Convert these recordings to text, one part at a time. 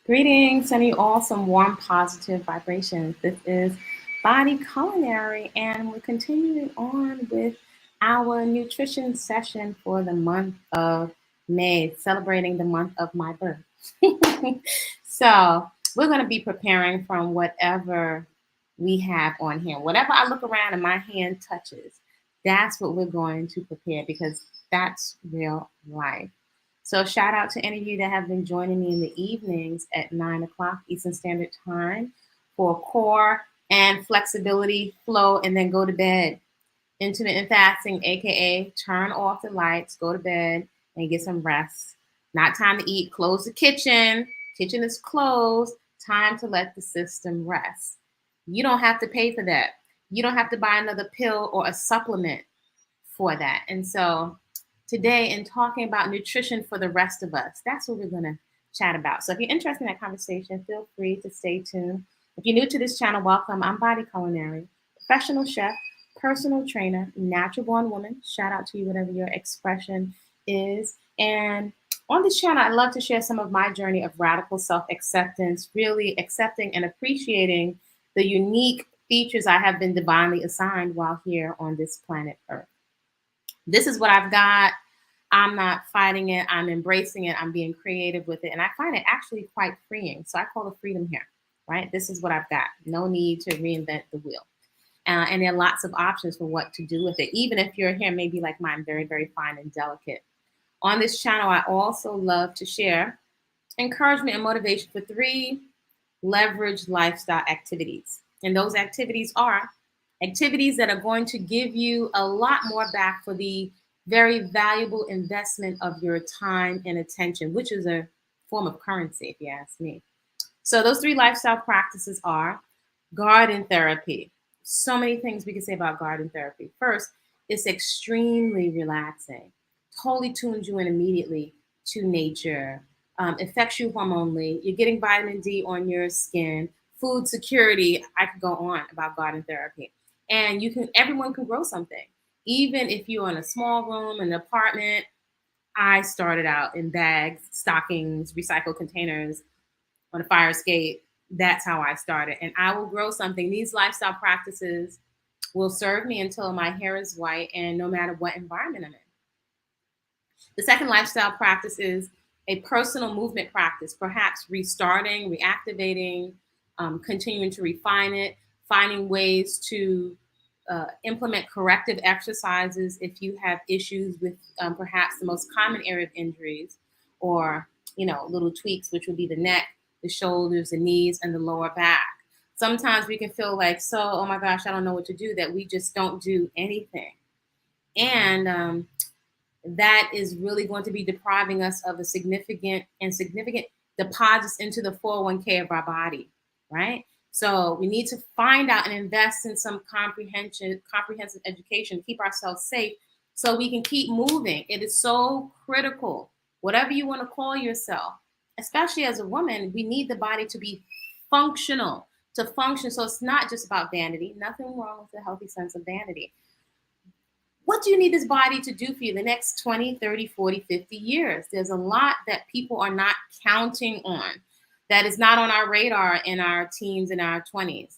Greetings, sending you all some warm, positive vibrations. This is Body-Culinary, and we're continuing on with our nutrition session for the month of May, celebrating the month of my birth. So, we're going to be preparing from whatever we have on here. Whatever I look around and my hand touches, that's what we're going to prepare because that's real life. So shout out to any of you that have been joining me in the evenings at 9 o'clock Eastern Standard Time for core and flexibility flow and then go to bed. Intermittent fasting, aka turn off the lights, go to bed and get some rest. Not time to eat, close the kitchen. Kitchen is closed. Time to let the system rest. You don't have to pay for that. You don't have to buy another pill or a supplement for that. And so today, in talking about nutrition for the rest of us, that's what we're going to chat about. So if you're interested in that conversation, feel free to stay tuned. If you're new to this channel, welcome. I'm Body-Culinary, professional chef, personal trainer, natural born woman. Shout out to you, whatever your expression is. And on this channel, I love to share some of my journey of radical self-acceptance, really accepting and appreciating the unique features I have been divinely assigned while here on this planet Earth. This is what I've got. I'm not fighting it. I'm embracing it. I'm being creative with it. And I find it actually quite freeing. So I call it freedom here, right? This is what I've got. No need to reinvent the wheel. And there are lots of options for what to do with it. Even if your hair may be like mine, very, very fine and delicate. On this channel, I also love to share encouragement and motivation for 3 leveraged lifestyle activities. And those activities are activities that are going to give you a lot more back for the very valuable investment of your time and attention, which is a form of currency, if you ask me. So those 3 lifestyle practices are garden therapy. So many things we can say about garden therapy. First, it's extremely relaxing, totally tunes you in immediately to nature, affects you hormonally. You're getting vitamin D on your skin, food security. I could go on about garden therapy. And everyone can grow something. Even if you're in a small room, an apartment, I started out in bags, stockings, recycled containers on a fire escape. That's how I started. And I will grow something. These lifestyle practices will serve me until my hair is white and no matter what environment I'm in. The second lifestyle practice is a personal movement practice, perhaps restarting, reactivating, continuing to refine it, finding ways to implement corrective exercises if you have issues with perhaps the most common area of injuries or, little tweaks, which would be the neck, the shoulders, the knees, and the lower back. Sometimes we can feel like, oh my gosh, I don't know what to do, that we just don't do anything. And that is really going to be depriving us of a significant deposits into the 401k of our body, right? So we need to find out and invest in some comprehensive education, keep ourselves safe so we can keep moving. It is so critical, whatever you want to call yourself, especially as a woman, we need the body to be functional, to function. So it's not just about vanity, nothing wrong with a healthy sense of vanity. What do you need this body to do for you the next 20, 30, 40, 50 years? There's a lot that people are not counting on, that is not on our radar in our teens and our 20s.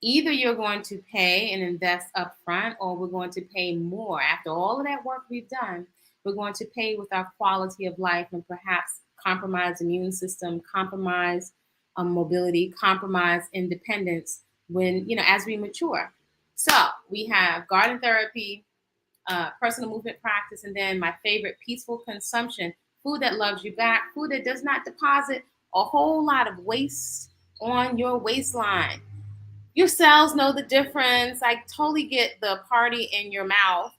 Either you're going to pay and invest up front, or we're going to pay more. After all of that work we've done, we're going to pay with our quality of life and perhaps compromise immune system, compromise mobility, compromise independence when, as we mature. So we have garden therapy, personal movement practice, and then my favorite, peaceful consumption, food that loves you back, food that does not deposit a whole lot of waste on your waistline. Your cells know the difference. I totally get the party in your mouth.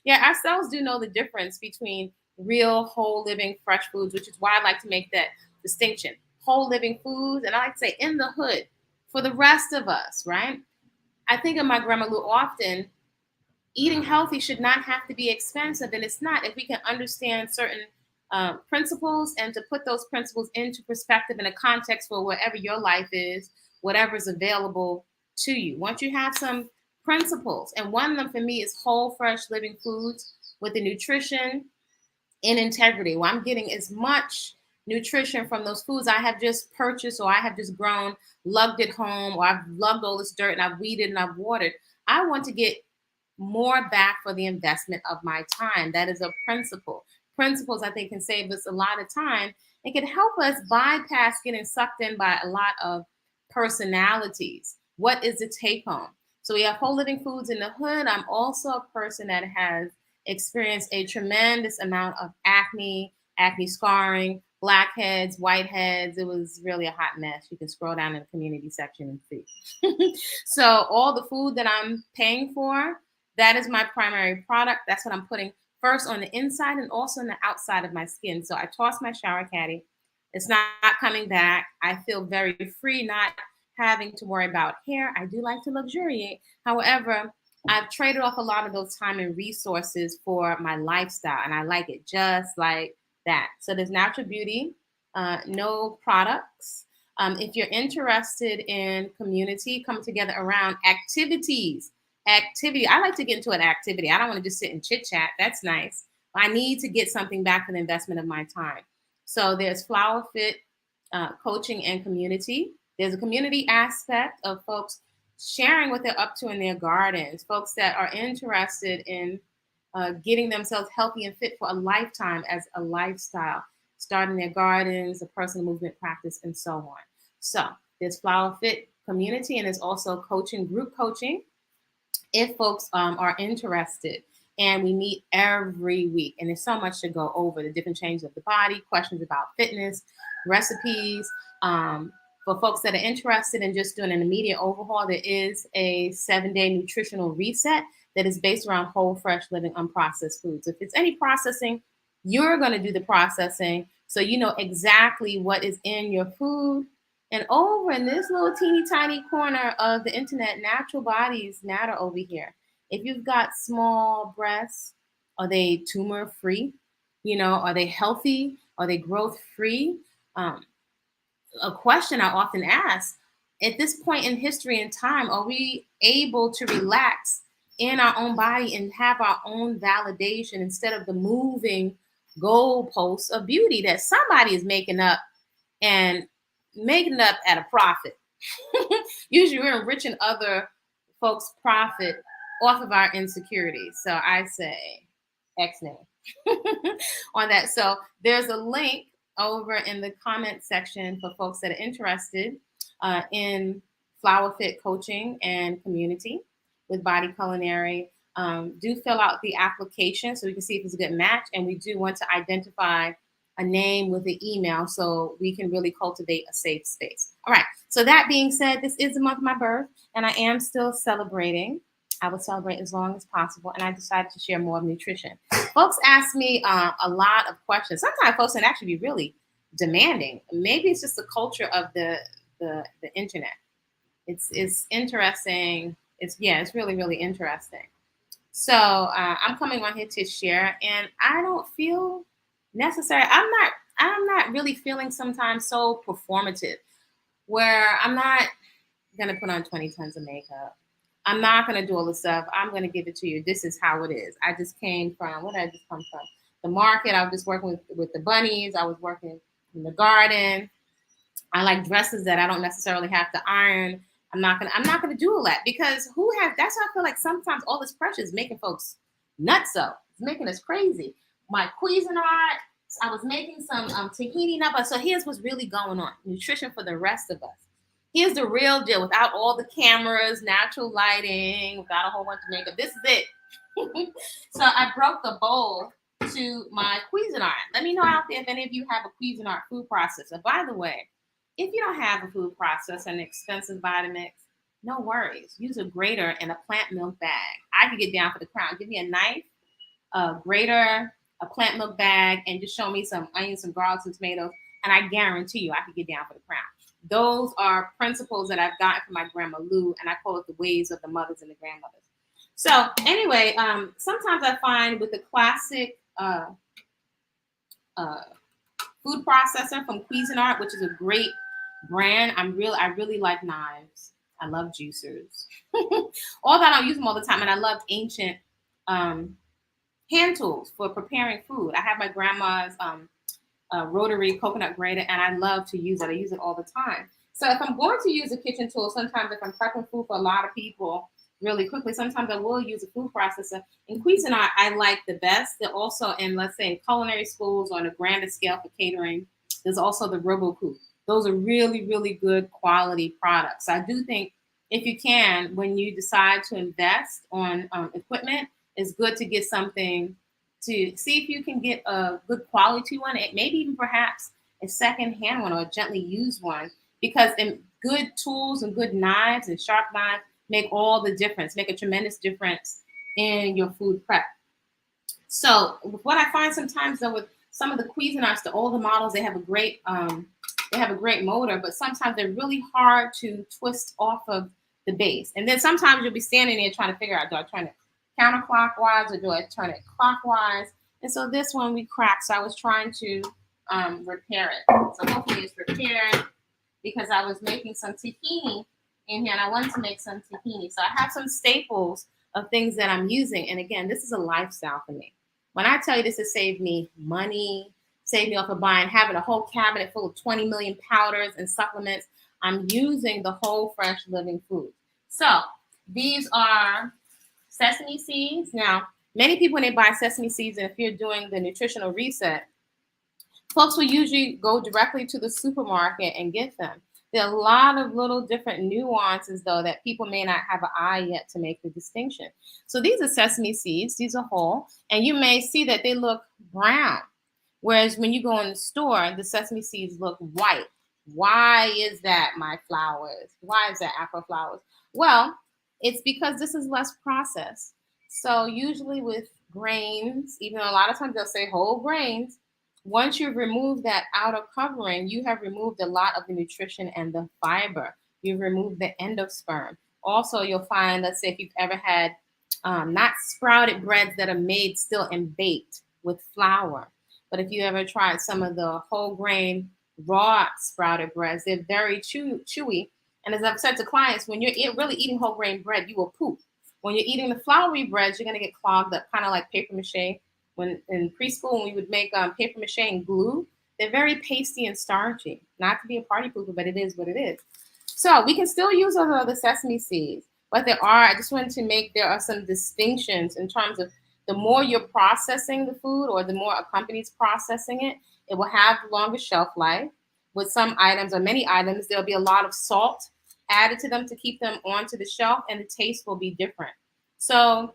Yeah, our cells do know the difference between real, whole living, fresh foods, which is why I like to make that distinction. Whole living foods, and I like to say in the hood for the rest of us, right? I think of my grandma Lou often. Eating healthy should not have to be expensive, and it's not if we can understand certain principles and to put those principles into perspective in a context for whatever your life is, whatever's available to you. Once you have some principles, and one of them for me is whole, fresh, living foods with the nutrition in integrity, where I'm getting as much nutrition from those foods I have just purchased or I have just grown, lugged it home, or I've lugged all this dirt and I've weeded and I've watered. I want to get more back for the investment of my time. That is a principle. Principles, I think, can save us a lot of time. It can help us bypass getting sucked in by a lot of personalities. What is the take home? So we have Whole Living Foods in the hood. I'm also a person that has experienced a tremendous amount of acne scarring, blackheads, whiteheads. It was really a hot mess. You can scroll down in the community section and see. So all the food that I'm paying for, that is my primary product. That's what I'm putting first on the inside and also on the outside of my skin. So I toss my shower caddy. It's not coming back. I feel very free, not having to worry about hair. I do like to luxuriate. However, I've traded off a lot of those time and resources for my lifestyle, and I like it just like that. So there's natural beauty, no products. If you're interested in community, come together around activities. Activity. I like to get into an activity. I don't want to just sit and chit chat. That's nice. I need to get something back for the investment of my time. So there's Flowah Fit coaching and community. There's a community aspect of folks sharing what they're up to in their gardens, folks that are interested in getting themselves healthy and fit for a lifetime as a lifestyle, starting their gardens, a personal movement practice, and so on. So there's Flowah Fit community, and there's also coaching, group coaching, if folks are interested. And we meet every week, and there's so much to go over: the different changes of the body, questions about fitness, recipes. For folks that are interested in just doing an immediate overhaul, there is a 7-day nutritional reset that is based around whole, fresh living, unprocessed foods. If it's any processing, you're going to do the processing, so you know exactly what is in your food. And over in this little teeny tiny corner of the internet, natural bodies matter over here. If you've got small breasts, are they tumor free? Are they healthy? Are they growth free? A question I often ask: at this point in history and time, are we able to relax in our own body and have our own validation instead of the moving goalposts of beauty that somebody is making up and making it up at a profit? Usually we're enriching other folks' profit off of our insecurities. So I say X-nay on that. So there's a link over in the comment section for folks that are interested in Flowah Fit coaching and community with Body-Culinary. Do fill out the application so we can see if it's a good match. And we do want to identify a name with an email so we can really cultivate a safe space. All right. So that being said, this is the month of my birth, and I am still celebrating. I will celebrate as long as possible, and I decided to share more of nutrition. Folks ask me a lot of questions. Sometimes folks can actually be really demanding. Maybe it's just the culture of the internet. It's interesting. It's really, really interesting. So I'm coming on here to share, and I don't feel necessary. I'm not really feeling sometimes so performative, where I'm not gonna put on 20 tons of makeup. I'm not gonna do all the stuff. I'm gonna give it to you. This is how it is. I just came from, where did I just come from? The market. I was just working with the bunnies. I was working in the garden. I like dresses that I don't necessarily have to iron. I'm not gonna do all that, because that's why I feel like sometimes all this pressure is making folks nuts up. It's making us crazy. My Cuisinart, I was making some tahini nut. So here's what's really going on: nutrition for the rest of us. Here's the real deal, without all the cameras, natural lighting, without a whole bunch of makeup. This is it. So I broke the bowl to my Cuisinart. Let me know out there if any of you have a Cuisinart food processor. By the way, if you don't have a food processor, an expensive Vitamix, no worries. Use a grater and a plant milk bag. I could get down for the crown. Give me a knife, a grater, a plant milk bag, and just show me some onions, some garlic, some tomatoes, and I guarantee you I could get down for the crown. Those are principles that I've gotten from my grandma Lou, and I call it the ways of the mothers and the grandmothers. So anyway, sometimes I find with the classic food processor from Cuisinart, which is a great brand, I really like knives. I love juicers. All that, I don't use them all the time, and I love ancient hand tools for preparing food. I have my grandma's rotary coconut grater, and I love to use it. I use it all the time. So if I'm going to use a kitchen tool, sometimes if I'm prepping food for a lot of people really quickly, sometimes I will use a food processor. In Cuisinart, I like the best. They're also in, let's say, in culinary schools or on a grander scale for catering, there's also the RoboCoop. Those are really, really good quality products. I do think if you can, when you decide to invest on equipment, it's good to get something to see if you can get a good quality one, maybe even perhaps a second-hand one or a gently used one, because good tools and good knives and sharp knives make all the difference, make a tremendous difference in your food prep. So what I find sometimes though with some of the Cuisinarts, the older models, they have a great motor, but sometimes they're really hard to twist off of the base. And then sometimes you'll be standing there trying to figure out, do I turn it counterclockwise or do I turn it clockwise? And so this one we cracked. So I was trying to repair it. So hopefully it's repaired because I was making some tahini in here and I wanted to make some tahini. So I have some staples of things that I'm using. And again, this is a lifestyle for me. When I tell you this has saved me money, saved me off of having a whole cabinet full of 20 million powders and supplements, I'm using the whole fresh living food. So these are sesame seeds. Now, many people when they buy sesame seeds, and if you're doing the nutritional reset, folks will usually go directly to the supermarket and get them. There are a lot of little different nuances, though, that people may not have an eye yet to make the distinction. So these are sesame seeds. These are whole. And you may see that they look brown. Whereas when you go in the store, the sesame seeds look white. Why is that, my flowers? Why is that, Afro flowers? Well, it's because this is less processed. So usually with grains, even though a lot of times they'll say whole grains, once you've removed that outer covering, you have removed a lot of the nutrition and the fiber. You've removed the endosperm. Also, you'll find, let's say if you've ever had not sprouted breads that are made still and baked with flour, but if you ever tried some of the whole grain raw sprouted breads, they're very chewy. And as I've said to clients, when you're really eating whole grain bread, you will poop. When you're eating the floury breads, you're going to get clogged up, kind of like paper mache. When in preschool, when we would make paper mache and glue, they're very pasty and starchy. Not to be a party pooper, but it is what it is. So we can still use those other sesame seeds, but I just wanted to make, there are some distinctions in terms of the more you're processing the food or the more a company's processing it, it will have longer shelf life. With some items or many items, there'll be a lot of salt added to them to keep them onto the shelf, and the taste will be different. So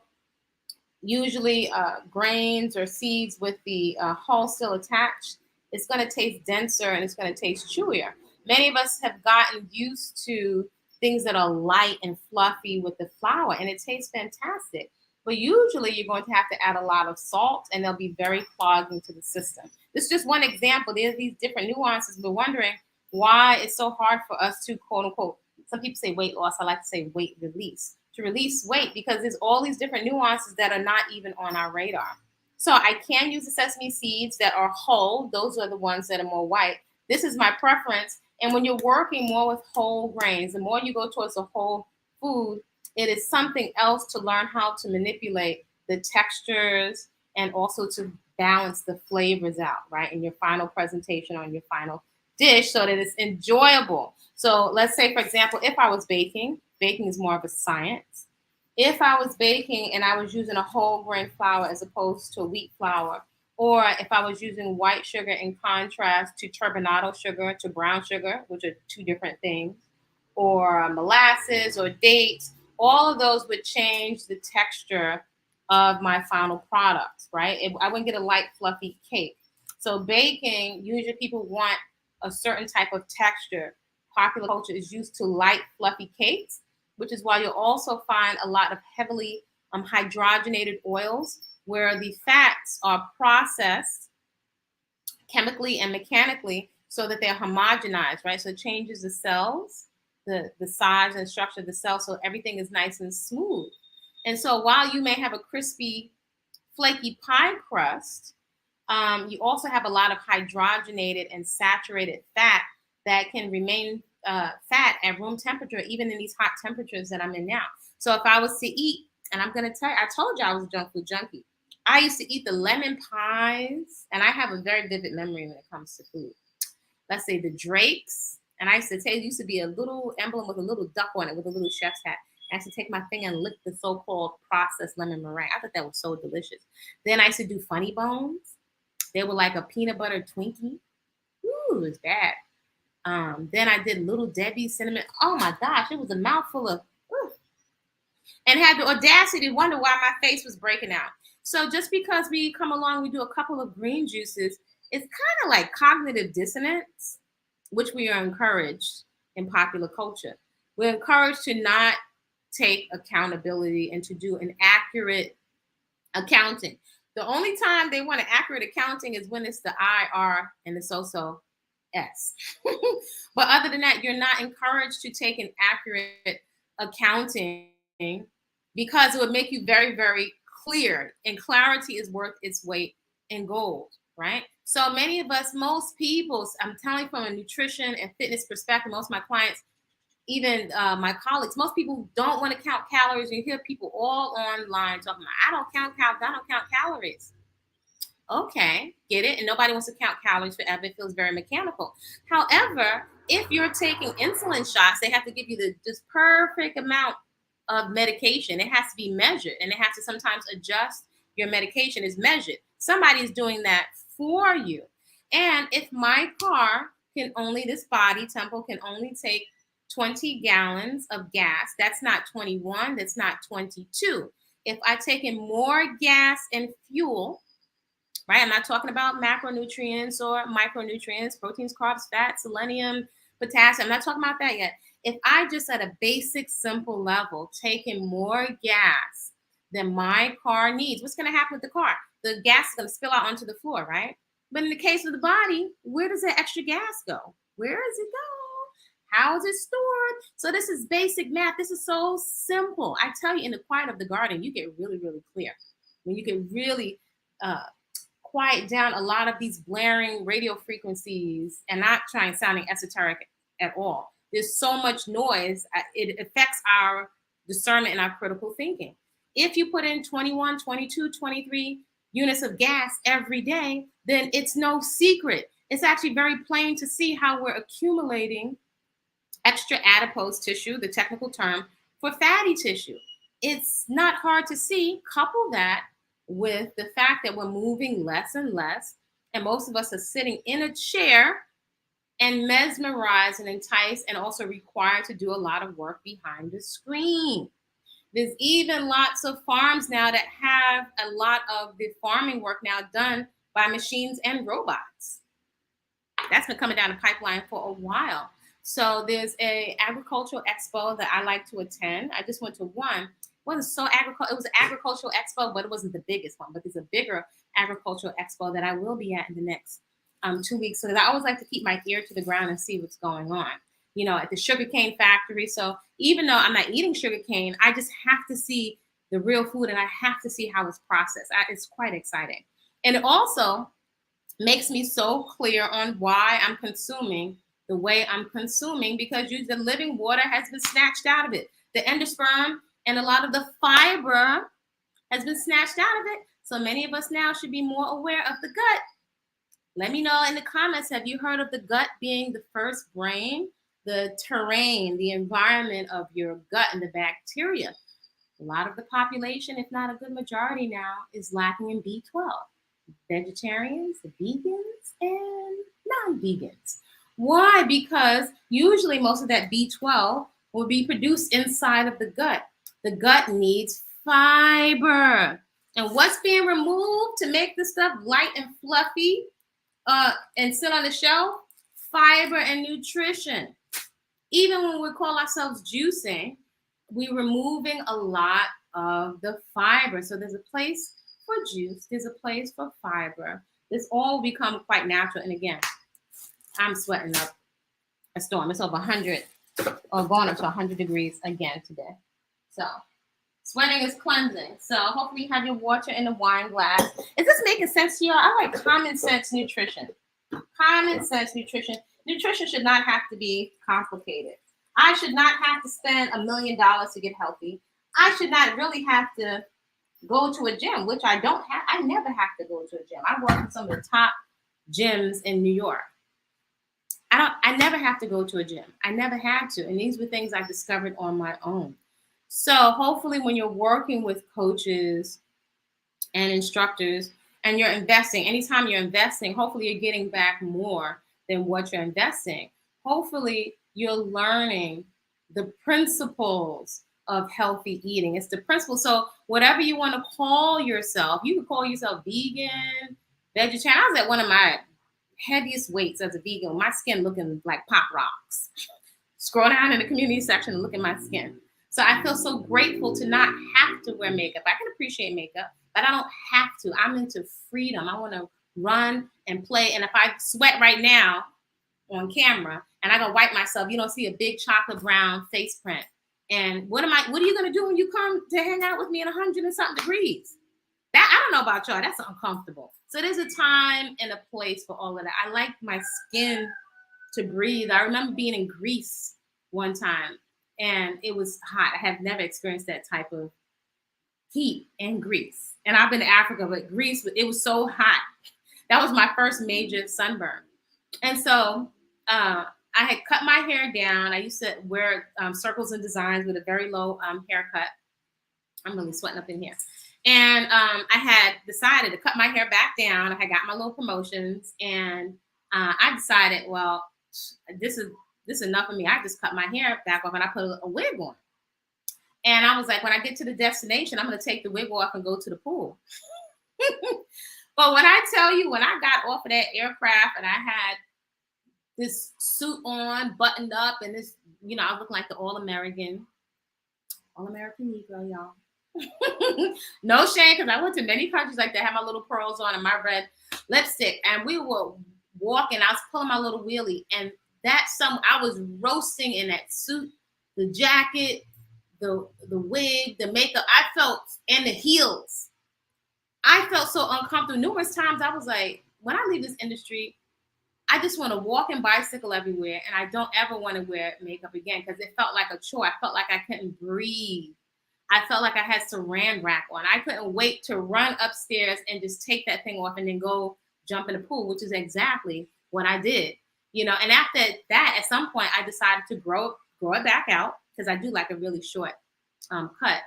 usually grains or seeds with the hull still attached, it's going to taste denser and it's going to taste chewier. Many of us have gotten used to things that are light and fluffy with the flour, and it tastes fantastic. But usually you're going to have to add a lot of salt, and they'll be very clogging to the system. This is just one example. There's these different nuances. We're wondering why it's so hard for us to, quote unquote, some people say weight loss. I like to say weight release. To release weight, because there's all these different nuances that are not even on our radar. So I can use the sesame seeds that are whole. Those are the ones that are more white. This is my preference. And when you're working more with whole grains, the more you go towards a whole food, it is something else to learn how to manipulate the textures and also to balance the flavors out, right, in your final presentation on your final dish so that it's enjoyable. So let's say, for example, if I was baking is more of a science. If I was baking and I was using a whole grain flour as opposed to wheat flour, or if I was using white sugar in contrast to turbinado sugar, to brown sugar, which are two different things, or molasses or dates, all of those would change the texture of my final product, right? I wouldn't get a light, fluffy cake. So baking, usually people want a certain type of texture. Popular culture is used to light, fluffy cakes, which is why you'll also find a lot of heavily hydrogenated oils where the fats are processed chemically and mechanically so that they're homogenized, right? So it changes the cells, the size and structure of the cell, so everything is nice and smooth. And so while you may have a crispy, flaky pie crust, you also have a lot of hydrogenated and saturated fat that can remain fat at room temperature, even in these hot temperatures that I'm in now. So if I was to eat, and I'm going to tell you, I told you I was a junk food junkie. I used to eat the lemon pies, and I have a very vivid memory when it comes to food. Let's say the Drakes, and I used to take, used to be a little emblem with a little duck on it with a little chef's hat. I used to take my finger and lick the so-called processed lemon meringue. I thought that was so delicious. Then I used to do funny bones. They were like a peanut butter Twinkie. Ooh, it was bad. Then I did Little Debbie cinnamon. Oh my gosh, it was a mouthful of, ooh, and had the audacity to wonder why my face was breaking out. So just because we come along, we do a couple of green juices, it's kind of like cognitive dissonance, which we are encouraged in popular culture. We're encouraged to not take accountability and to do an accurate accounting. The only time they want an accurate accounting is when it's the IR and the so-so S. But other than that, you're not encouraged to take an accurate accounting because it would make you very, very clear. And clarity is worth its weight in gold, right? So many of us, most people, I'm telling you from a nutrition and fitness perspective, most of my clients, even my colleagues, most people don't want to count calories. You hear people all online talking about, I don't count calories. Okay, get it? And nobody wants to count calories forever. It feels very mechanical. However, if you're taking insulin shots, they have to give you the just perfect amount of medication. It has to be measured, and they have to sometimes adjust your medication is measured. Somebody is doing that for you. And if my car can only, this body temple can only take 20 gallons of gas, that's not 21, that's not 22. If I take in more gas and fuel, right? I'm not talking about macronutrients or micronutrients, proteins, carbs, fat, selenium, potassium. I'm not talking about that yet. If I just at a basic, simple level take in more gas than my car needs, what's going to happen with the car? The gas is going to spill out onto the floor, right? But in the case of the body, where does that extra gas go? Where does it go? How is it stored? So this is basic math. This is so simple. I tell you, in the quiet of the garden, you get really, really clear. When you can really quiet down a lot of these blaring radio frequencies and not trying sounding esoteric at all. There's so much noise, it affects our discernment and our critical thinking. If you put in 21, 22, 23 units of gas every day, then it's no secret. It's actually very plain to see how we're accumulating extra adipose tissue, the technical term for fatty tissue. It's not hard to see. Couple that with the fact that we're moving less and less, and most of us are sitting in a chair and mesmerized and enticed and also required to do a lot of work behind the screen. There's even lots of farms now that have a lot of the farming work now done by machines and robots. That's been coming down the pipeline for a while. So there's a agricultural expo that I like to attend. I just went to one. It was an agricultural expo, but it wasn't the biggest one. But there's a bigger agricultural expo that I will be at in the next 2 weeks. So I always like to keep my ear to the ground and see what's going on. You know, at the sugarcane factory. So even though I'm not eating sugarcane, I just have to see the real food and I have to see how it's processed. It's quite exciting. And it also makes me so clear on why I'm consuming the way I'm consuming, because the living water has been snatched out of it. The endosperm and a lot of the fiber has been snatched out of it. So many of us now should be more aware of the gut. Let me know in the comments, have you heard of the gut being the first brain? The terrain, the environment of your gut and the bacteria. A lot of the population, if not a good majority now, is lacking in B12. Vegetarians, the vegans, and non-vegans. Why? Because usually most of that B12 will be produced inside of the gut. The gut needs fiber. And what's being removed to make the stuff light and fluffy and sit on the shelf? Fiber and nutrition. Even when we call ourselves juicing, we're removing a lot of the fiber. So there's a place for juice. There's a place for fiber. This all become quite natural. And again, I'm sweating up a storm. It's over 100 or going up to 100 degrees again today. So sweating is cleansing. So hopefully you have your water in the wine glass. Is this making sense to you? I like common sense nutrition. Common sense nutrition. Nutrition should not have to be complicated. I should not have to spend $1 million to get healthy. I should not really have to go to a gym, which I don't have. I never have to go to a gym. I work in some of the top gyms in New York. I never have to go to a gym. I never had to. And these were things I discovered on my own. So hopefully when you're working with coaches and instructors and you're investing, anytime you're investing, hopefully you're getting back more than what you're investing. Hopefully you're learning the principles of healthy eating. It's the principle. So whatever you want to call yourself, you can call yourself vegan, vegetarian. I was at one of my heaviest weights as a vegan, my skin looking like pop rocks. Scroll down in the community section and look at my skin. So I feel so grateful to not have to wear makeup. I can appreciate makeup, but I don't have to. I'm into freedom. I want to run and play. And if I sweat right now on camera and I go wipe myself, you don't see a big chocolate brown face print. And what are you going to do when you come to hang out with me in 100 and something degrees? That, I don't know about y'all. That's uncomfortable. So there's a time and a place for all of that. I like my skin to breathe. I remember being in Greece one time and it was hot. I have never experienced that type of heat in Greece. And I've been to Africa, but Greece, it was so hot. That was my first major sunburn. And so I had cut my hair down. I used to wear circles and designs with a very low haircut. I'm really sweating up in here. And I had decided to cut my hair back down. I had got my little promotions, and I decided, well, this is enough of me. I just cut my hair back off and I put a wig on. And I was like, when I get to the destination, I'm going to take the wig off and go to the pool. But when I tell you, when I got off of that aircraft and I had this suit on, buttoned up, and this, I look like the all-American Negro, y'all. No shame, because I went to many countries like that, had my little pearls on and my red lipstick, and we were walking. I was pulling my little wheelie, and I was roasting in that suit, the jacket, the wig, the makeup. And the heels. I felt so uncomfortable. Numerous times I was like, when I leave this industry, I just want to walk and bicycle everywhere, and I don't ever want to wear makeup again because it felt like a chore. I felt like I couldn't breathe. I felt like I had saran wrap on. I couldn't wait to run upstairs and just take that thing off and then go jump in the pool, which is exactly what I did. And after that, at some point, I decided to grow it back out because I do like a really short cut.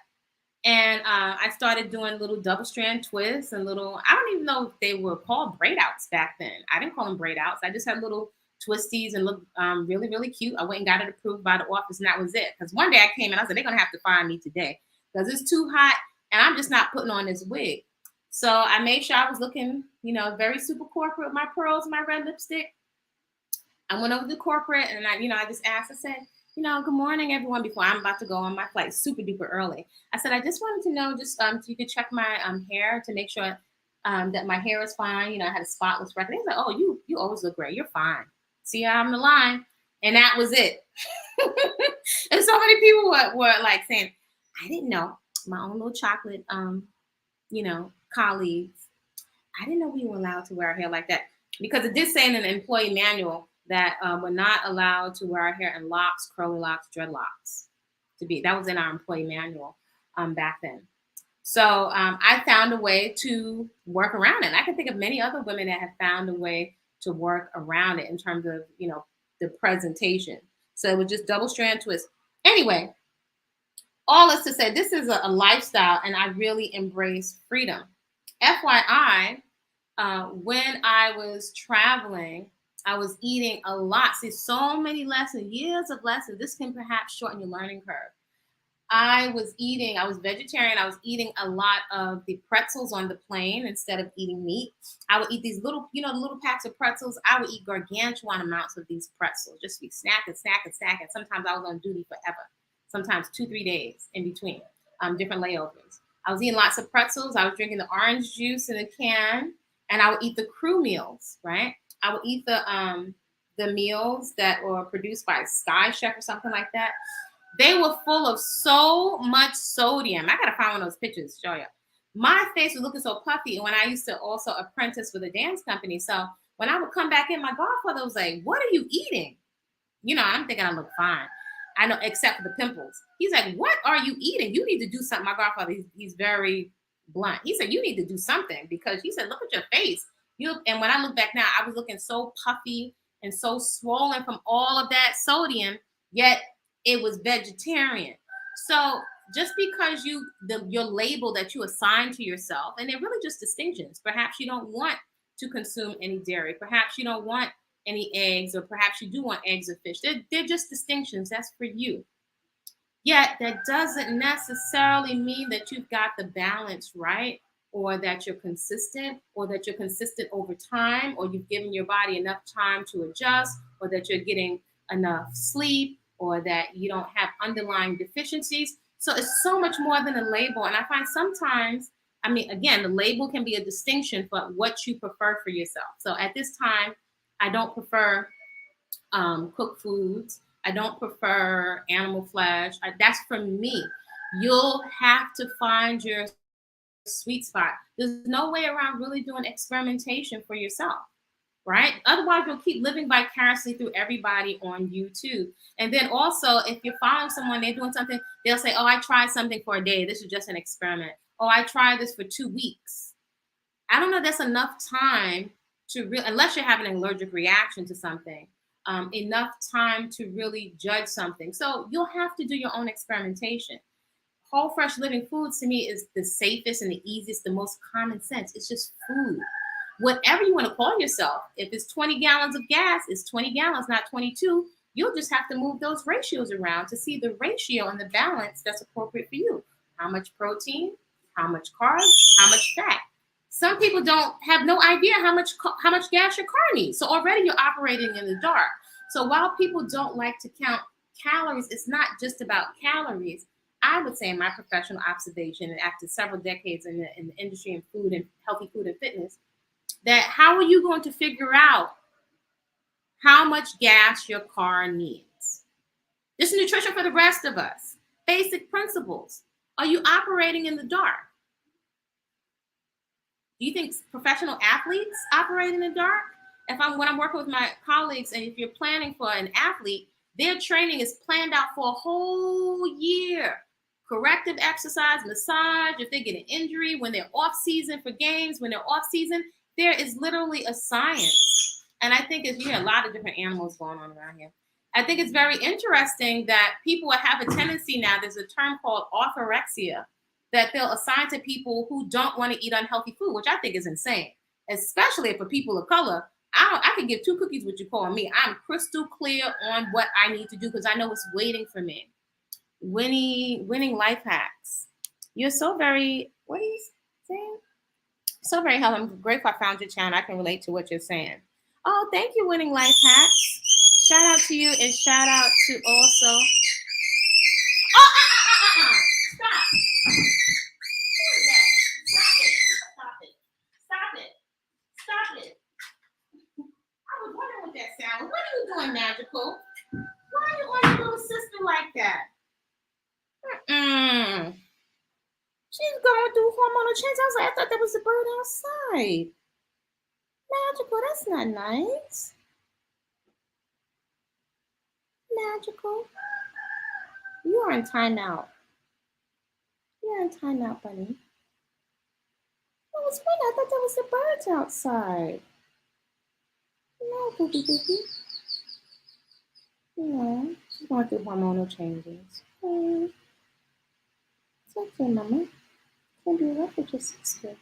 And I started doing little double strand twists and I don't even know if they were called braid outs back then. I didn't call them braid outs. I just had little twisties and looked really, really cute. I went and got it approved by the office, and that was it. Because one day I came and I said, they're going to have to fire me today because it's too hot and I'm just not putting on this wig. So I made sure I was looking, very super corporate with my pearls and my red lipstick. I went over to corporate and I just asked, I said, good morning, everyone, before I'm about to go on my flight super duper early. I said, I just wanted to know, so you could check my hair to make sure that my hair is fine. I had a spotless record. He's like, oh, you always look great. You're fine. See how I'm in the line. And that was it. And so many people were like saying, I didn't know, my own little chocolate, colleagues, I didn't know we were allowed to wear our hair like that. Because it did say in an employee manual that we're not allowed to wear our hair in locks, curly locks, dreadlocks. That was in our employee manual back then. So I found a way to work around it. And I can think of many other women that have found a way to work around it in terms of, the presentation. So it was just double strand twist. Anyway, all is to say, this is a lifestyle, and I really embrace freedom. FYI, when I was traveling, I was eating a lot. See, so many lessons, years of lessons. This can perhaps shorten your learning curve. I was vegetarian. I was eating a lot of the pretzels on the plane instead of eating meat. I would eat these little, the little packs of pretzels. I would eat gargantuan amounts of these pretzels, just be snacking. Sometimes I was on duty forever. Sometimes 2-3 days in between, different layovers. I was eating lots of pretzels. I was drinking the orange juice in a can, and I would eat the crew meals, right? I would eat the meals that were produced by Sky Chef or something like that. They were full of so much sodium. I gotta find one of those pictures to show you. My face was looking so puffy, and when I used to also apprentice with a dance company, so when I would come back in, my godfather was like, "What are you eating?" I'm thinking I look fine. I know, except for the pimples. He's like, "What are you eating? You need to do something." My godfather, he's very blunt. He said, you need to do something, because he said, look at your face. And when I look back now, I was looking so puffy and so swollen from all of that sodium, yet it was vegetarian. So just because your label that you assign to yourself, and they're really just distinctions. Perhaps you don't want to consume any dairy. Perhaps you don't want any eggs, or perhaps you do want eggs or fish. They're just distinctions. That's for you. Yet that doesn't necessarily mean that you've got the balance right, or that you're consistent, or that you're consistent over time, or you've given your body enough time to adjust, or that you're getting enough sleep, or that you don't have underlying deficiencies. So it's so much more than a label. And I find sometimes, I mean, again, the label can be a distinction for what you prefer for yourself. So at this time, I don't prefer cooked foods. I don't prefer animal flesh. That's for me. You'll have to find your sweet spot. There's no way around really doing experimentation for yourself, right? Otherwise, you'll keep living vicariously through everybody on YouTube. And then also, if you're following someone, they're doing something, they'll say, oh, I tried something for a day. This is just an experiment. Oh, I tried this for 2 weeks. I don't know, that's enough time to really, unless you're having an allergic reaction to something, enough time to really judge something. So you'll have to do your own experimentation. Whole fresh living foods to me is the safest and the easiest, the most common sense. It's just food. Whatever you want to call yourself, if it's 20 gallons of gas, it's 20 gallons, not 22. You'll just have to move those ratios around to see the ratio and the balance that's appropriate for you. How much protein, how much carbs, how much fat. Some people don't have no idea how much gas your car needs. So already you're operating in the dark. So while people don't like to count calories, it's not just about calories. I would say in my professional observation, and after several decades in the industry in food and healthy food and fitness, that how are you going to figure out how much gas your car needs? This is nutrition for the rest of us. Basic principles. Are you operating in the dark? Do you think professional athletes operate in the dark? When I'm working with my colleagues, and if you're planning for an athlete, their training is planned out for a whole year. Corrective exercise, massage, if they get an injury, when they're off season for games, when they're off season, there is literally a science. And I think you hear a lot of different animals going on around here. I think it's very interesting that people have a tendency now, there's a term called orthorexia, that they'll assign to people who don't want to eat unhealthy food, which I think is insane, especially for people of color. I can give 2 cookies what you call me. I'm crystal clear on what I need to do because I know what's waiting for me. Winning life hacks. You're so very, what are you saying? So very helpful. I'm grateful I found your channel. I can relate to what you're saying. Oh, thank you, Winning Life Hacks. Shout out to you, and shout out to also. Oh, stop. Stop it. I was wondering what that sound was. What are you doing, Magical? Why are you on your little sister like that? She's going through hormonal change. I was like, I thought that was a bird outside. Magical, that's not nice. Magical. You are in timeout. You're in timeout, bunny. That was funny. I thought that was the birds outside. No, boopy boopy. Yeah, she's going through hormonal changes. It's okay, Mama. Can't be rough with your sister.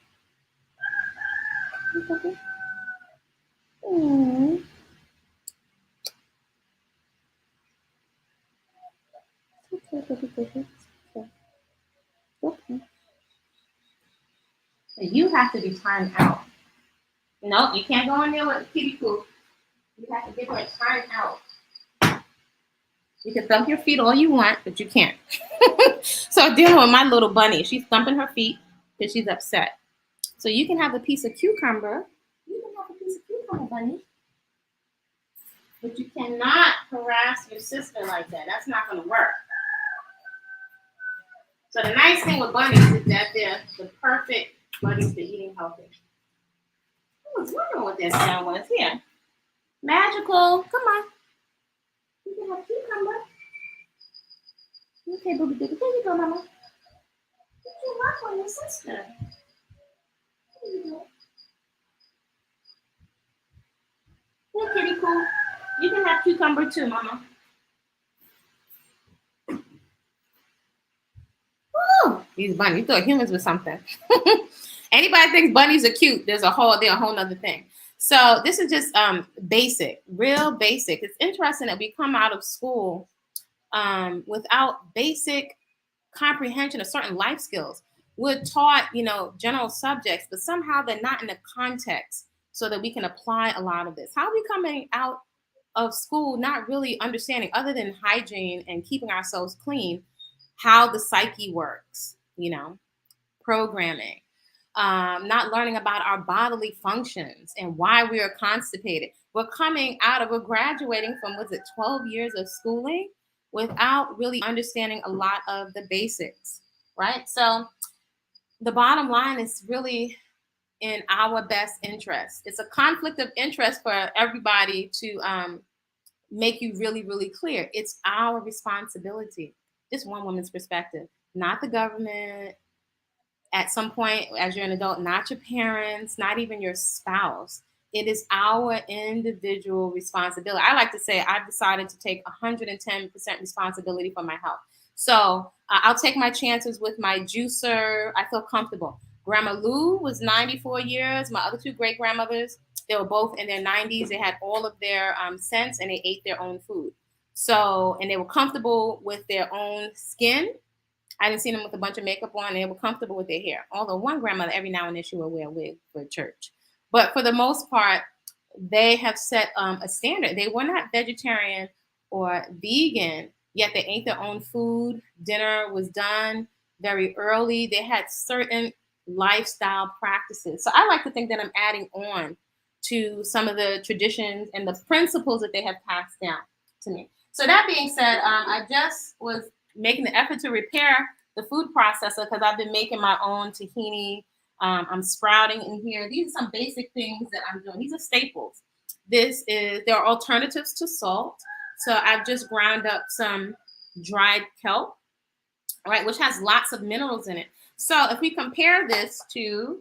Okay. It's okay, baby, baby. It's okay. You have to be timed out. No, you can't go in there with kitty poop. You have to give her a time out. You can thump your feet all you want, but you can't. So dealing with my little bunny, she's thumping her feet because she's upset. So you can have a piece of cucumber. You can have a piece of cucumber, bunny. But you cannot harass your sister like that. That's not going to work. So the nice thing with bunnies is that they're the perfect bunnies for eating healthy. I was wondering what that sound was. Here. Magical. Come on. You can have cucumber. Okay, booby booby. There you go, Mama. You can rock on your sister. Yeah, kitty cool. You can have cucumber too, Mama. Woo! These bunnies. You thought humans were something. Anybody thinks bunnies are cute, they're a whole nother thing. So this is just basic, real basic. It's interesting that we come out of school without basic comprehension of certain life skills. We're taught, general subjects, but somehow they're not in the context so that we can apply a lot of this. How are we coming out of school not really understanding, other than hygiene and keeping ourselves clean, how the psyche works, programming, not learning about our bodily functions and why we are constipated. We're graduating from, was it 12 years of schooling without really understanding a lot of the basics, right? So the bottom line is really in our best interest. It's a conflict of interest for everybody to make you really, really clear. It's our responsibility. Just one woman's perspective, not the government. At some point, as you're an adult, not your parents, not even your spouse. It is our individual responsibility. I like to say I've decided to take 110% responsibility for my health. So I'll take my chances with my juicer. I feel comfortable. Grandma Lou was 94 years. My other two great grandmothers, they were both in their 90s. They had all of their sense and they ate their own food. So, and they were comfortable with their own skin. I didn't see them with a bunch of makeup on. And they were comfortable with their hair. Although one grandmother, every now and then, she would wear a wig for church. But for the most part, they have set a standard. They were not vegetarian or vegan, yet they ate their own food. Dinner was done very early. They had certain lifestyle practices. So I like to think that I'm adding on to some of the traditions and the principles that they have passed down to me. So that being said, I just was making the effort to repair the food processor because I've been making my own tahini. I'm sprouting in here. These are some basic things that I'm doing. These are staples. There are alternatives to salt. So I've just ground up some dried kelp, right, which has lots of minerals in it. So if we compare this to,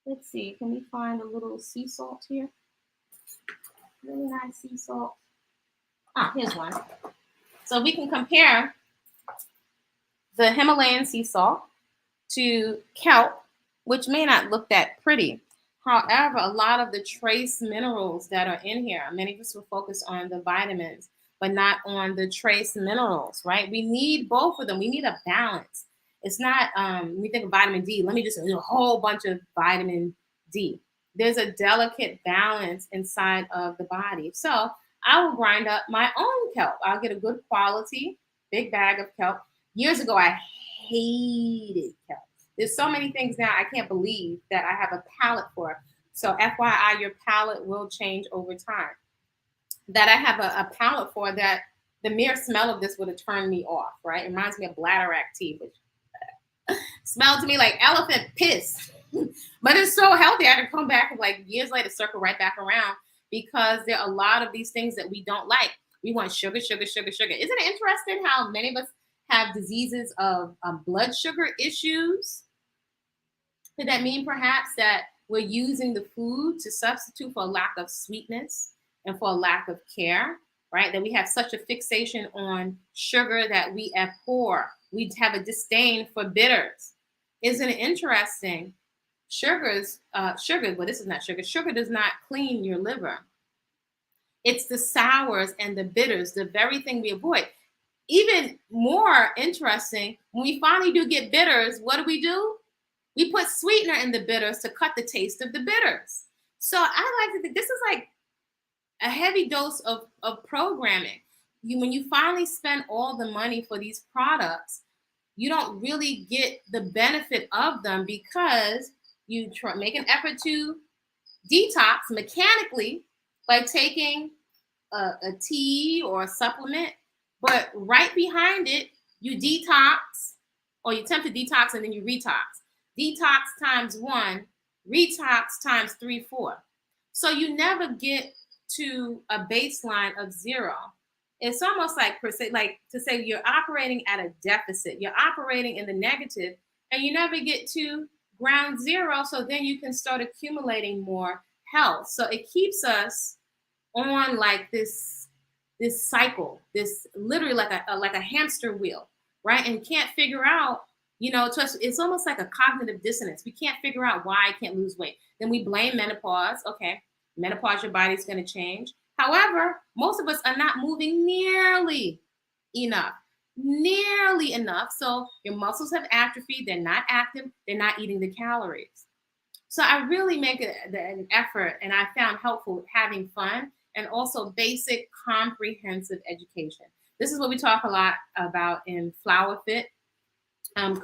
let's see, can we find a little sea salt here? Really nice sea salt. Here's one. So we can compare the Himalayan sea salt to kelp, which may not look that pretty. However, a lot of the trace minerals that are in here, many of us will focus on the vitamins, but not on the trace minerals, right? We need both of them. We need a balance. It's not, we think of vitamin D, let me just do a whole bunch of vitamin D. There's a delicate balance inside of the body. So I will grind up my own kelp. I'll get a good quality, big bag of kelp. Years ago, I hated kelp. There's so many things now I can't believe that I have a palate for. So FYI, your palate will change over time. That I have a palate for that the mere smell of this would have turned me off, right? It reminds me of bladderwrack tea, which smelled to me like elephant piss. But it's so healthy. I can come back and like years later circle right back around because there are a lot of these things that we don't like. We want sugar, sugar, sugar, sugar. Isn't it interesting how many of us have diseases of blood sugar issues? Could that mean perhaps that we're using the food to substitute for a lack of sweetness and for a lack of care, right? That we have such a fixation on sugar that we abhor. We have a disdain for bitters. Isn't it interesting? Sugar, but this is not sugar. Sugar does not clean your liver. It's the sours and the bitters, the very thing we avoid. Even more interesting, when we finally do get bitters, what do? We put sweetener in the bitters to cut the taste of the bitters. So I like to think this is like a heavy dose of programming. When you finally spend all the money for these products, you don't really get the benefit of them because you make an effort to detox mechanically by taking a tea or a supplement, but right behind it, you detox or you attempt to detox and then you retox. Detox times 1, retox times 3, 4. So you never get to a baseline of 0. It's almost like to say you're operating at a deficit. You're operating in the negative and you never get to ground zero, so then you can start accumulating more health. So it keeps us on like this cycle, this literally like a hamster wheel, right? And can't figure out, it's almost like a cognitive dissonance. We can't figure out why I can't lose weight. Then we blame menopause. Okay, menopause, your body's going to change. However, most of us are not moving enough, nearly enough. So your muscles have atrophied. They're not active. They're not eating the calories. So I really make an effort, and I found helpful having fun and also basic comprehensive education. This is what we talk a lot about in Flowah Fit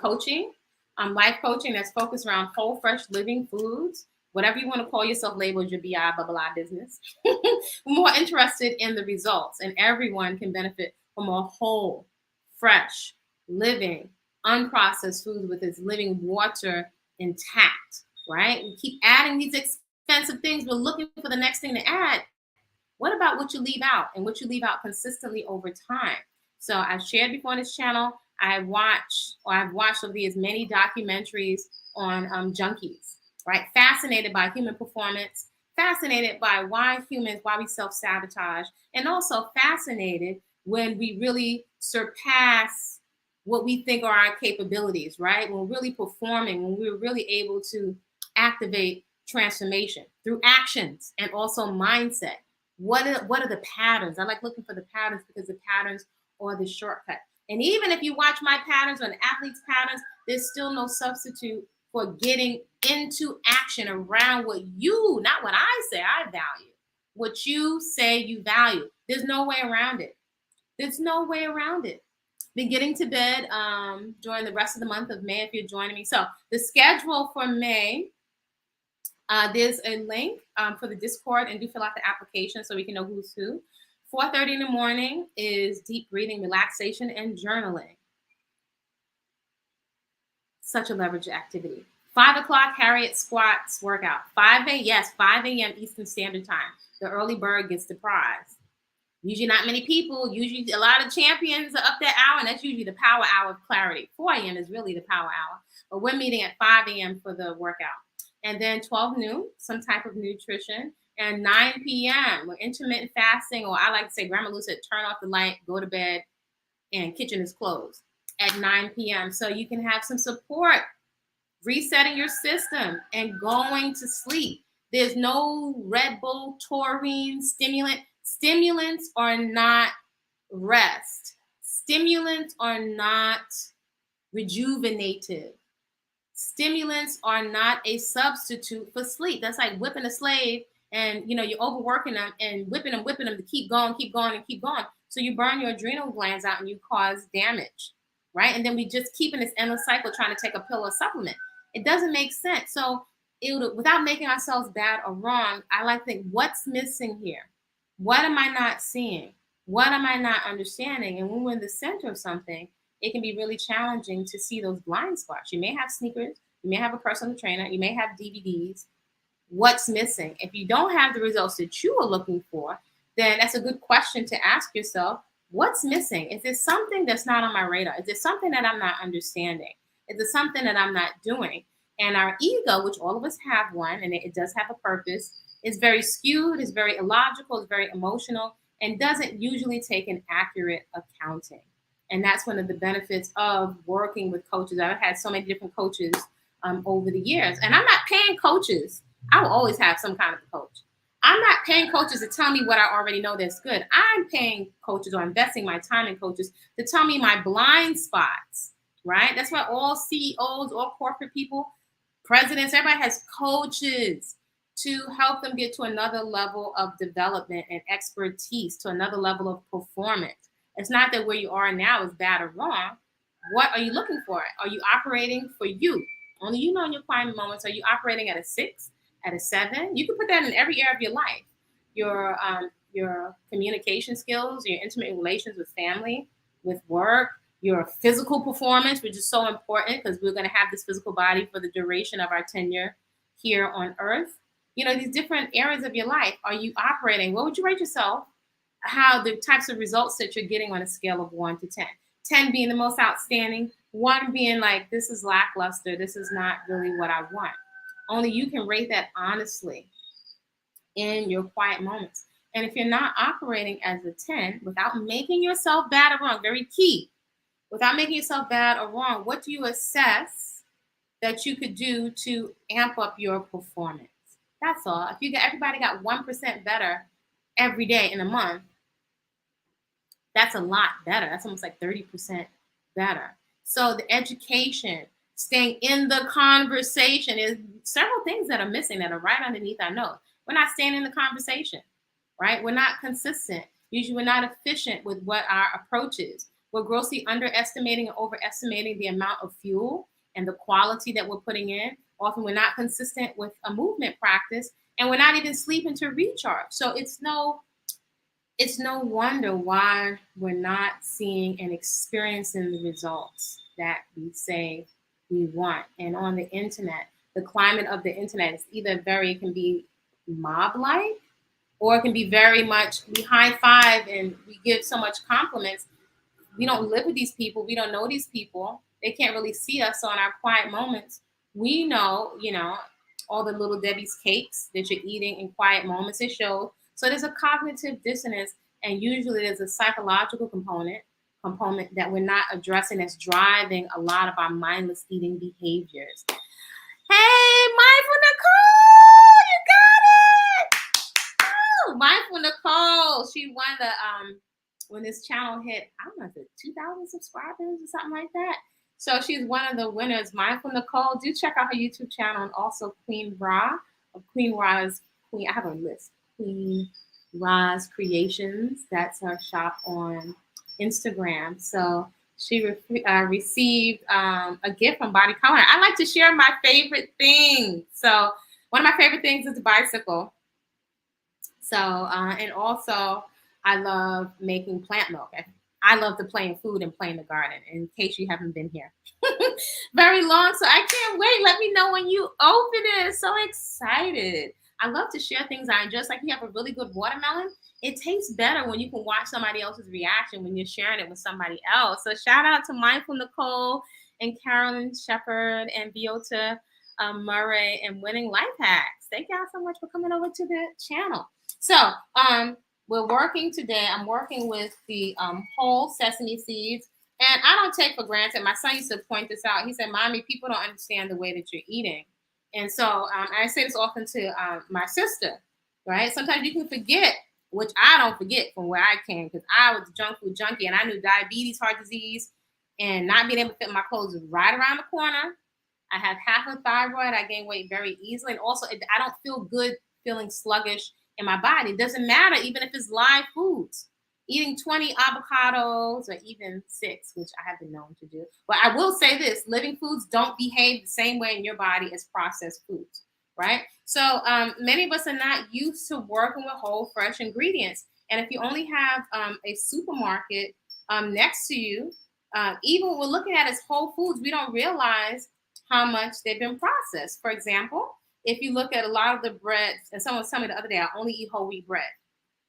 coaching, life coaching that's focused around whole, fresh, living foods. Whatever you want to call yourself, labels your BI blah blah business. More interested in the results, and everyone can benefit from a whole, fresh, living, unprocessed food with its living water intact. Right? We keep adding these expensive things. We're looking for the next thing to add. What about what you leave out and what you leave out consistently over time? So I've shared before on this channel. I've watched over these many documentaries on junkies, right? Fascinated by human performance, fascinated by why we self-sabotage, and also fascinated when we really surpass what we think are our capabilities, right? When we're really performing, when we're really able to activate transformation through actions and also mindset. What are the patterns? I like looking for the patterns because the patterns are the shortcut. And even if you watch my patterns or an athlete's patterns, there's still no substitute for getting into action around what you, not what I say I value, what you say you value. There's no way around it. There's no way around it. Been getting to bed during the rest of the month of May if you're joining me. So the schedule for May, there's a link for the Discord, and do fill out the application so we can know who's who. 4:30 in the morning is deep breathing, relaxation, and journaling. Such a leverage activity. 5 o'clock, Harriet squats workout. 5 a.m. Eastern Standard Time. The early bird gets the prize. Usually not many people. Usually a lot of champions are up that hour, and that's usually the power hour of clarity. 4 a.m. is really the power hour. But we're meeting at 5 a.m. for the workout. And then 12 noon, some type of nutrition. And 9 p.m., we're intermittent fasting, or I like to say, Grandma Lou said, turn off the light, go to bed, and kitchen is closed at 9 p.m. So you can have some support, resetting your system and going to sleep. There's no Red Bull, taurine, stimulant. Stimulants are not rest. Stimulants are not rejuvenative. Stimulants are not a substitute for sleep. That's like whipping a slave, and you're overworking them and whipping them to keep going. So you burn your adrenal glands out and you cause damage, right? And then we just keep in this endless cycle trying to take a pill or supplement. It doesn't make sense. So without making ourselves bad or wrong, I like to think, what's missing here? What am I not seeing? What am I not understanding? And when we're in the center of something, it can be really challenging to see those blind spots. You may have sneakers, you may have a personal trainer, you may have DVDs. What's missing? If you don't have the results that you are looking for, then that's a good question to ask yourself. What's missing? Is there something that's not on my radar? Is there something that I'm not understanding? Is there something that I'm not doing? And our ego, which all of us have one, and it does have a purpose, is very skewed, is very illogical, is very emotional, and doesn't usually take an accurate accounting. And that's one of the benefits of working with coaches. I've had so many different coaches over the years. And I'm not paying coaches. I will always have some kind of a coach. I'm not paying coaches to tell me what I already know that's good. I'm paying coaches, or investing my time in coaches, to tell me my blind spots, right? That's why all CEOs, all corporate people, presidents, everybody has coaches to help them get to another level of development and expertise, to another level of performance. It's not that where you are now is bad or wrong. What are you looking for? Are you operating for you? Only you know in your quiet moments. Are you operating at a 6, at a 7? You can put that in every area of your life. Your communication skills, your intimate relations with family, with work, your physical performance, which is so important because we're going to have this physical body for the duration of our tenure here on Earth. These different areas of your life. Are you operating? What would you rate yourself? How the types of results that you're getting on a scale of 1 to 10. 10 being the most outstanding, One being like, this is lackluster. This is not really what I want. Only you can rate that honestly in your quiet moments. And if you're not operating as a 10 without making yourself bad or wrong, very key, without making yourself bad or wrong, what do you assess that you could do to amp up your performance? That's all. If you got everybody got 1% better every day in a month, that's a lot better. That's almost like 30% better. So the education, staying in the conversation is several things that are missing that are right underneath our nose. We're not staying in the conversation, right? We're not consistent. Usually we're not efficient with what our approach is. We're grossly underestimating and overestimating the amount of fuel and the quality that we're putting in. Often we're not consistent with a movement practice, and we're not even sleeping to recharge. So it's no wonder why we're not seeing and experiencing the results that we say we want. And on the internet, the climate of the internet is either it can be mob-like, or it can be very much, we high five and we give so much compliments. We don't live with these people. We don't know these people. They can't really see us. So in our quiet moments, we know, all the little Debbie's cakes that you're eating in quiet moments, it shows. So there's a cognitive dissonance, and usually there's a psychological component that we're not addressing that's driving a lot of our mindless eating behaviors. Hey, Mindful Nicole, you got it! Oh, Mindful Nicole, she won the when this channel hit, I don't know if it's 2,000 subscribers or something like that. So she's one of the winners. Mindful Nicole, do check out her YouTube channel, and also Queen Ra of Queen Ra's Queen. I have a list. Queen Ra's Creations. That's her shop on Instagram. So she received a gift from Body-Culinary. I like to share my favorite things. So one of my favorite things is a bicycle. So and also I love making plant milk. I love to play in food and play in the garden, in case you haven't been here very long. So I can't wait. Let me know when you open it. So excited. I love to share things I enjoy. Just like you have a really good watermelon, it tastes better when you can watch somebody else's reaction when you're sharing it with somebody else. So shout out to Mindful Nicole and Carolyn Shepard and Biota Murray and Winning Life Hacks. Thank y'all so much for coming over to the channel. So we're working today. I'm working with the whole sesame seeds. And I don't take for granted. My son used to point this out. He said, Mommy, people don't understand the way that you're eating. And so I say this often to my sister, right? Sometimes you can forget, which I don't forget from where I came, because I was a junk food junkie, and I knew diabetes, heart disease, and not being able to fit my clothes was right around the corner. I have half a thyroid. I gain weight very easily. And also, I don't feel good feeling sluggish in my body. It doesn't matter, even if it's live foods. Eating 20 avocados, or even 6, which I have been known to do. But I will say this, living foods don't behave the same way in your body as processed foods, right? So many of us are not used to working with whole, fresh ingredients. And if you only have a supermarket next to you, even when we're looking at as whole foods, we don't realize how much they've been processed. For example, if you look at a lot of the breads, and someone was telling me the other day, I only eat whole wheat bread.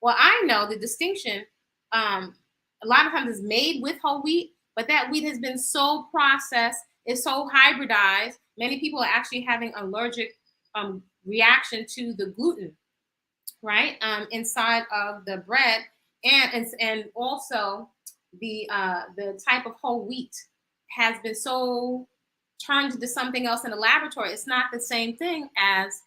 Well, I know the distinction, a lot of times is made with whole wheat, but that wheat has been so processed, it's so hybridized. Many people are actually having allergic reaction to the gluten, right? Inside of the bread, and also the type of whole wheat has been so turned into something else in the laboratory. It's not the same thing as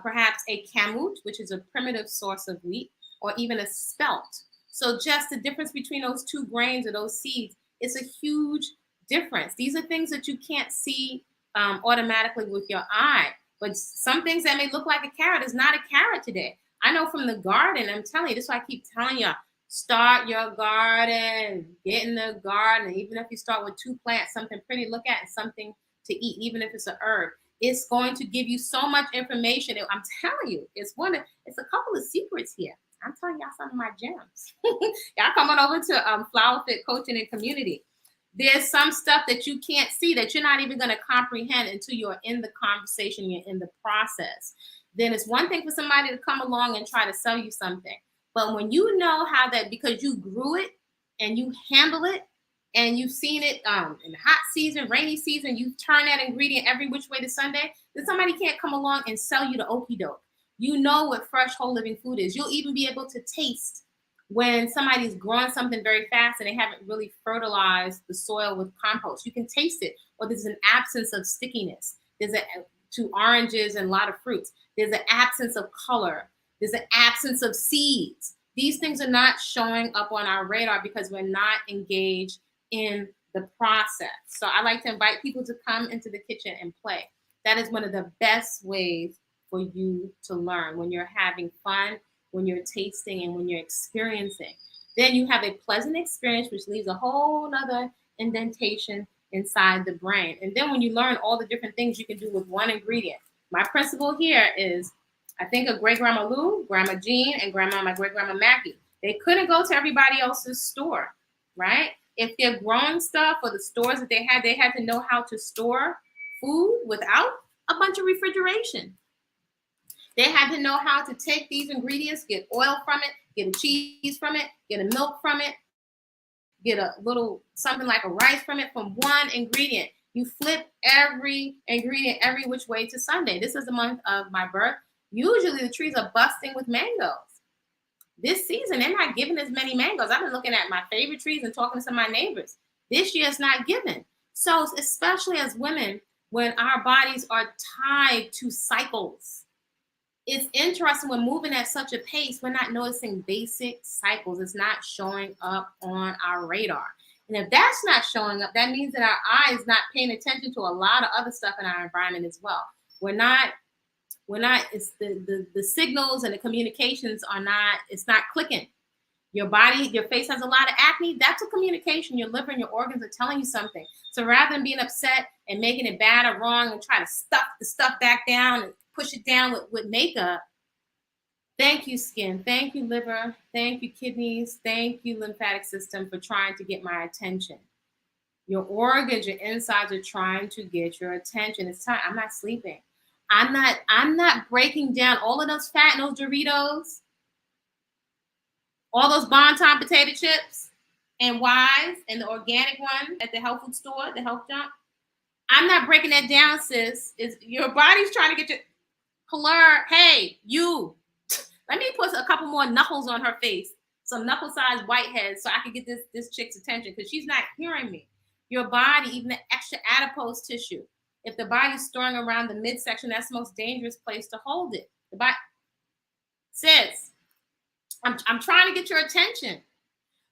perhaps a kamut, which is a primitive source of wheat, or even a spelt. So just the difference between those two grains or those seeds, it's a huge difference. These are things that you can't see automatically with your eye. But some things that may look like a carrot is not a carrot today. I know from the garden, I'm telling you, this is why I keep telling you, start your garden, get in the garden. Even if you start with 2 plants, something pretty to look at and something to eat, even if it's a herb, it's going to give you so much information. I'm telling you, it's a couple of secrets here. I'm telling y'all some of my gems. Y'all come on over to Flowah Fit Coaching and Community. There's some stuff that you can't see, that you're not even going to comprehend until you're in the conversation, you're in the process. Then it's one thing for somebody to come along and try to sell you something. But when you know how that, because you grew it and you handle it and you've seen it in the hot season, rainy season, you turn that ingredient every which way to Sunday, then somebody can't come along and sell you the okie doke. You know what fresh, whole living food is. You'll even be able to taste when somebody's growing something very fast and they haven't really fertilized the soil with compost. You can taste it, or there's an absence of stickiness. There's to oranges and a lot of fruits. There's an absence of color. There's an absence of seeds. These things are not showing up on our radar because we're not engaged in the process. So I like to invite people to come into the kitchen and play. That is one of the best ways for you to learn, when you're having fun, when you're tasting, and when you're experiencing. Then you have a pleasant experience, which leaves a whole nother indentation inside the brain. And then when you learn all the different things you can do with one ingredient. My principle here is, I think of great grandma Lou, grandma Jean, and my great grandma Mackie. They couldn't go to everybody else's store, right? If they're growing stuff, or the stores that they had to know how to store food without a bunch of refrigeration. They had to know how to take these ingredients, get oil from it, get a cheese from it, get a milk from it, get a little something like a rice from it, from one ingredient. You flip every ingredient every which way to Sunday. This is the month of my birth. Usually the trees are busting with mangoes. This season, they're not giving as many mangoes. I've been looking at my favorite trees and talking to some of my neighbors. This year it's not given. So especially as women, when our bodies are tied to cycles, it's interesting, we're moving at such a pace, we're not noticing basic cycles. It's not showing up on our radar. And if that's not showing up, that means that our eyes not paying attention to a lot of other stuff in our environment as well. We're not, it's the signals and the communications are not, it's not clicking. Your body, your face has a lot of acne. That's a communication. Your liver and your organs are telling you something. So rather than being upset and making it bad or wrong and try to stuff the stuff back down and push it down with makeup, thank you, skin. Thank you, liver. Thank you, kidneys. Thank you, lymphatic system, for trying to get my attention. Your organs, your insides are trying to get your attention. It's time. I'm not sleeping. I'm not breaking down all of those fat and those Doritos, all those Bon-Ton potato chips and Wise and the organic one at the health food store, the health junk. I'm not breaking that down, sis. It's your body's trying to get your color. Hey, you. Let me put a couple more knuckles on her face, some knuckle-sized whiteheads, so I can get this chick's attention, because she's not hearing me. Your body, even the extra adipose tissue, if the body's storing around the midsection, that's the most dangerous place to hold it. The body, sis, I'm trying to get your attention.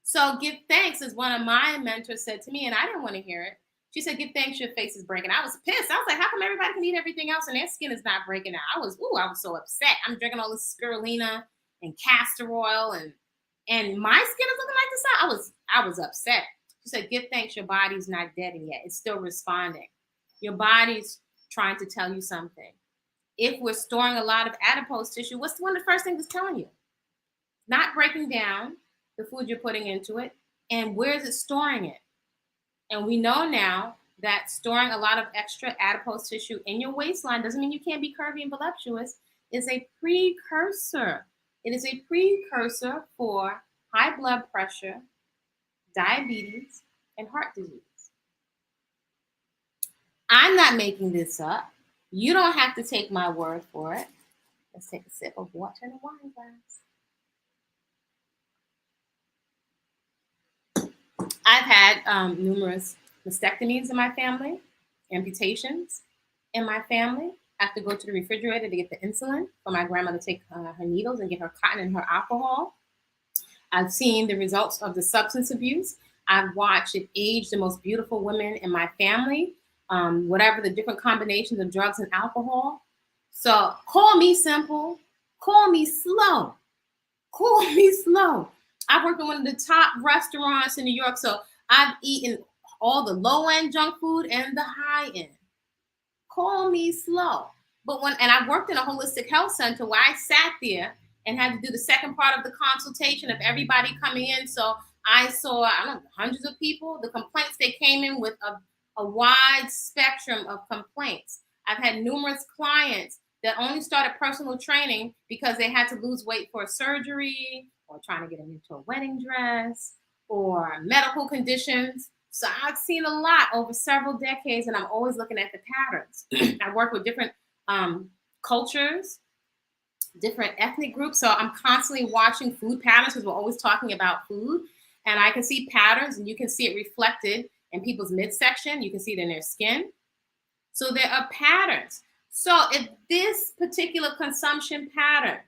So give thanks, as one of my mentors said to me, and I didn't want to hear it. She said, give thanks your face is breaking. I was pissed. I was like, how come everybody can eat everything else and their skin is not breaking out? I was so upset. I'm drinking all this spirulina and castor oil, and my skin is looking like this. I was upset. She said, give thanks your body's not dead yet. It's still responding. Your body's trying to tell you something. If we're storing a lot of adipose tissue, what's one of the first things it's telling you? Not breaking down the food you're putting into it, and where is it storing it? And we know now that storing a lot of extra adipose tissue in your waistline doesn't mean you can't be curvy and voluptuous. It's a precursor. It is a precursor for high blood pressure, diabetes, and heart disease. I'm not making this up. You don't have to take my word for it. Let's take a sip of water in a wine glass. I've had numerous mastectomies in my family, amputations in my family. I have to go to the refrigerator to get the insulin for my grandmother to take her needles and get her cotton and her alcohol. I've seen the results of the substance abuse. I've watched it age the most beautiful women in my family, whatever the different combinations of drugs and alcohol. So call me simple, call me slow, call me slow. I've worked in one of the top restaurants in New York, so I've eaten all the low-end junk food and the high-end. Call me slow. And I worked in a holistic health center where I sat there and had to do the second part of the consultation of everybody coming in. So I saw, I don't know, hundreds of people. The complaints, they came in with a wide spectrum of complaints. I've had numerous clients that only started personal training because they had to lose weight for a surgery, or trying to get them into a wedding dress, or medical conditions. So I've seen a lot over several decades, and I'm always looking at the patterns. I work with different cultures, different ethnic groups. So I'm constantly watching food patterns because we're always talking about food. And I can see patterns, and you can see it reflected in people's midsection. You can see it in their skin. So there are patterns. So if this particular consumption pattern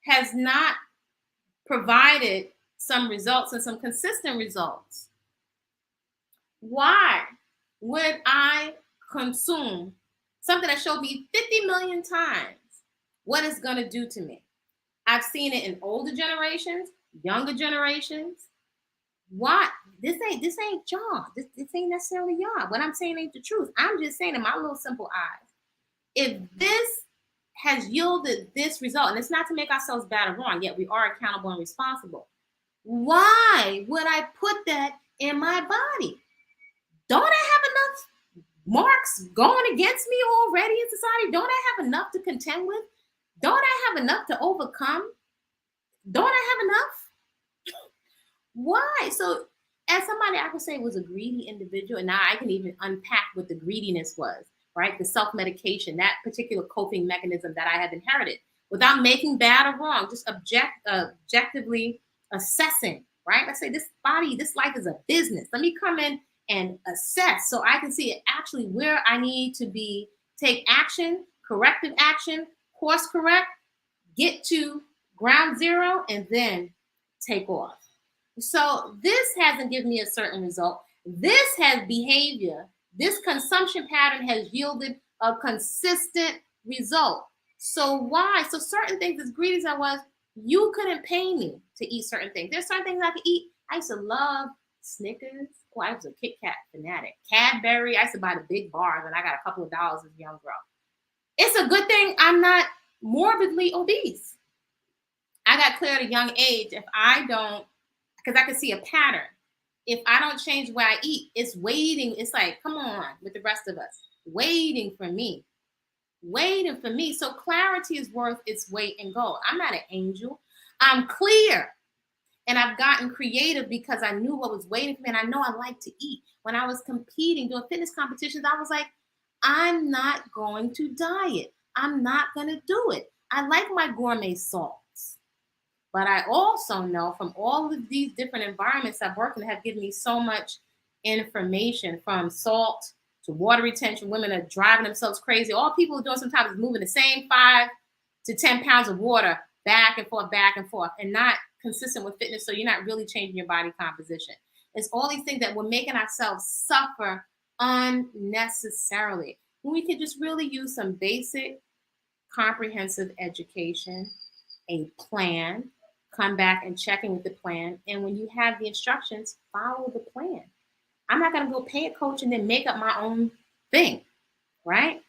has not provided some results and some consistent results, why would I consume something that showed me 50 million times what it's going to do to me? I've seen it in older generations, younger generations. Why? This ain't y'all. This ain't necessarily y'all. What I'm saying ain't the truth. I'm just saying in my little simple eyes, if this has yielded this result, and it's not to make ourselves bad or wrong, yet we are accountable and responsible. Why would I put that in my body? Don't I have enough marks going against me already in society? Don't I have enough to contend with? Don't I have enough to overcome? Don't I have enough? Why? So, as somebody I could say was a greedy individual, and now I can even unpack what the greediness was, right? The self medication, that particular coping mechanism that I had inherited, without making bad or wrong, just objectively assessing, right? I say this body, this life is a business. Let me come in and assess so I can see it actually where I need to be, take action, corrective action, course correct, get to ground zero, and then take off. So this hasn't given me a certain result. This has behavior. This consumption pattern has yielded a consistent result. So why? So certain things, as greedy as I was, you couldn't pay me to eat certain things. There's certain things I could eat. I used to love Snickers. Oh, I was a Kit Kat fanatic. Cadbury. I used to buy the big bars, and I got a couple of dollars as a young girl. It's a good thing I'm not morbidly obese. I got clear at a young age. If I don't, because I can see a pattern. If I don't change where I eat, it's waiting. It's like, come on, with the rest of us, waiting for me, waiting for me. So clarity is worth its weight in gold. I'm not an angel. I'm clear. And I've gotten creative because I knew what was waiting for me. And I know I like to eat. When I was competing, doing fitness competitions, I was like, I'm not going to diet. I'm not going to do it. I like my gourmet salts. But I also know from all of these different environments I've worked in have given me so much information, from salt to water retention. Women are driving themselves crazy. All people are doing sometimes is moving the same 5 to 10 pounds of water back and forth, and not consistent with fitness. So you're not really changing your body composition. It's all these things that we're making ourselves suffer unnecessarily. When we could just really use some basic, comprehensive education, a plan, come back and check in with the plan. And when you have the instructions, follow the plan. I'm not going to go pay a coach and then make up my own thing, right?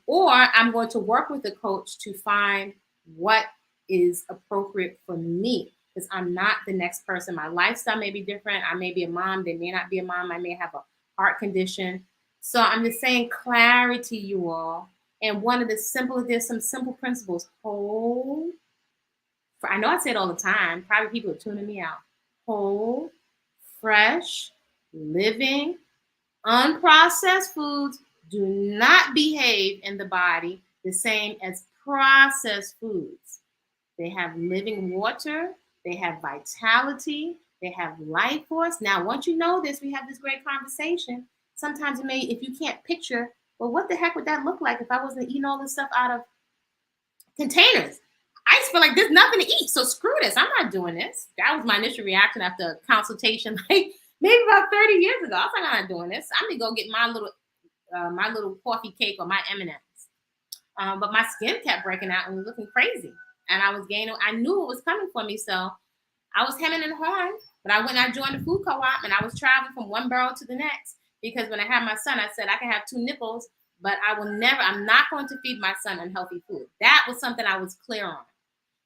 Or I'm going to work with the coach to find what is appropriate for me, because I'm not the next person. My lifestyle may be different. I may be a mom. They may not be a mom. I may have a heart condition. So I'm just saying clarity, you all. And one of the there's some simple principles. Hold. I know I say it all the time. Probably people are tuning me out. Whole, fresh, living, unprocessed foods do not behave in the body the same as processed foods. They have living water. They have vitality. They have life force. Now, once you know this, we have this great conversation. Sometimes it may, if you can't picture, well, what the heck would that look like if I wasn't eating all this stuff out of containers? I just feel like there's nothing to eat, so screw this. I'm not doing this. That was my initial reaction after a consultation, like maybe about 30 years ago. I was like, I'm not doing this. I'm gonna go get my little coffee cake or my M&Ms. But my skin kept breaking out and was looking crazy, and I was gaining. I knew it was coming for me, so I was hemming and hawing. But I went and I joined the food co-op, and I was traveling from one borough to the next, because when I had my son, I said I can have 2 nipples, but I'm not going to feed my son unhealthy food. That was something I was clear on.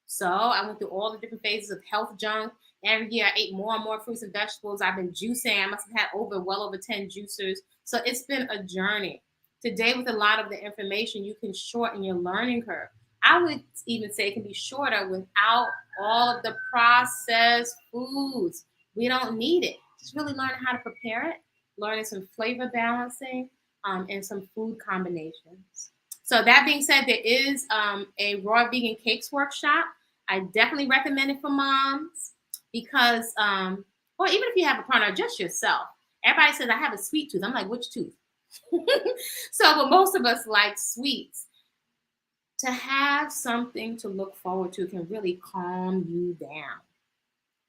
So I went through all the different phases of health junk. Every year I ate more and more fruits and vegetables. I've been juicing. I must have had well over 10 juicers. So it's been a journey. Today, with a lot of the information, you can shorten your learning curve. I would even say it can be shorter without all of the processed foods. We don't need it. Just really learn how to prepare it learning some flavor balancing, and some food combinations. So that being said, there is a raw vegan cakes workshop. I definitely recommend it for moms because, or even if you have a partner, just yourself. Everybody says I have a sweet tooth. I'm like, which tooth? So, but most of us like sweets. To have something to look forward to can really calm you down.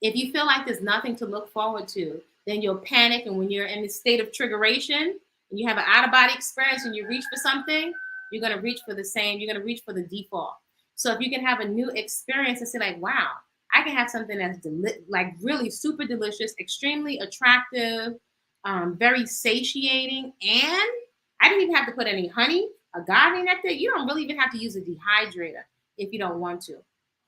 If you feel like there's nothing to look forward to, then you'll panic. And when you're in the state of triggeration and you have an out of body experience and you reach for something, you're going to reach for the same, you're going to reach for the default. So if you can have a new experience and say, like, wow, I can have something that's like really super delicious, extremely attractive, very satiating, and I didn't even have to put any honey, agave nectar. You don't really even have to use a dehydrator if you don't want to.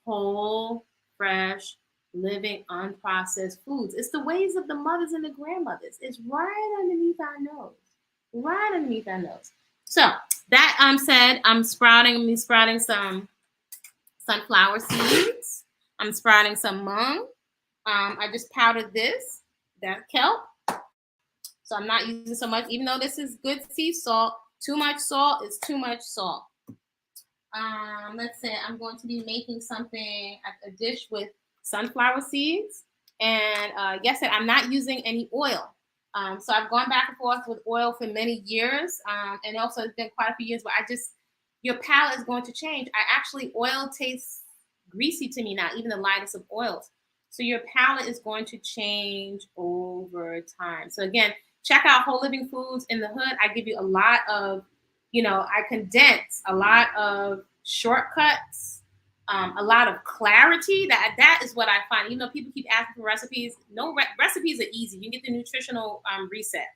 Whole, fresh, living unprocessed foods. It's the ways of the mothers and the grandmothers. It's right underneath our nose. Right underneath our nose. So that said, I'm sprouting some sunflower seeds. I'm sprouting some mung. I just powdered this, that kelp. So I'm not using so much, even though this is good sea salt. Too much salt is too much salt. Let's say I'm going to be making something, a dish with sunflower seeds. And yes, I'm not using any oil. So I've gone back and forth with oil for many years. And also it's been quite a few years where your palate is going to change. Oil tastes greasy to me now, even the lightest of oils. So your palate is going to change over time. So again, check out Whole Living Foods in the Hood. I give you a lot of, I condense a lot of shortcuts, a lot of clarity. That is what I find. Even though people keep asking for recipes, no recipes are easy. You can get the nutritional reset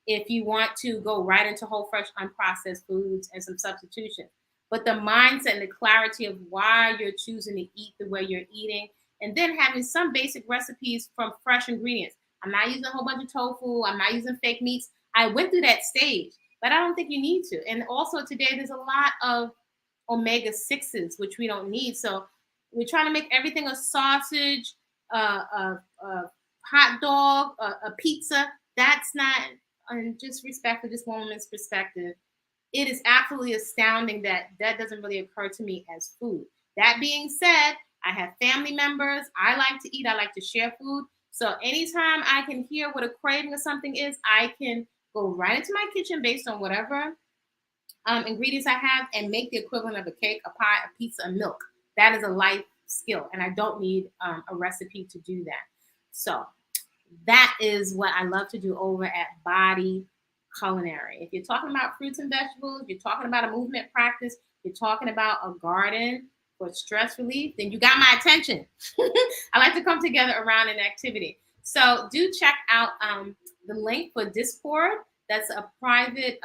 if you want to go right into whole, fresh, unprocessed foods and some substitution. But the mindset and the clarity of why you're choosing to eat the way you're eating, and then having some basic recipes from fresh ingredients. I'm not using a whole bunch of tofu. I'm not using fake meats. I went through that stage, but I don't think you need to. And also today, there's a lot of omega-6s, which we don't need. So we're trying to make everything a sausage, a hot dog, a pizza. That's not, and just respect for this woman's perspective, it is absolutely astounding that that doesn't really occur to me as food. That being said, I have family members. I like to eat. I like to share food. So anytime I can hear what a craving of something is, I can go right into my kitchen based on whatever ingredients I have and make the equivalent of a cake, a pie, a pizza, a milk. That is a life skill, and I don't need a recipe to do that. So that is what I love to do over at Body-Culinary. If you're talking about fruits and vegetables, you're talking about a movement practice, you're talking about a garden for stress relief, then you got my attention. I like to come together around an activity. So do check out the link for Discord. That's a private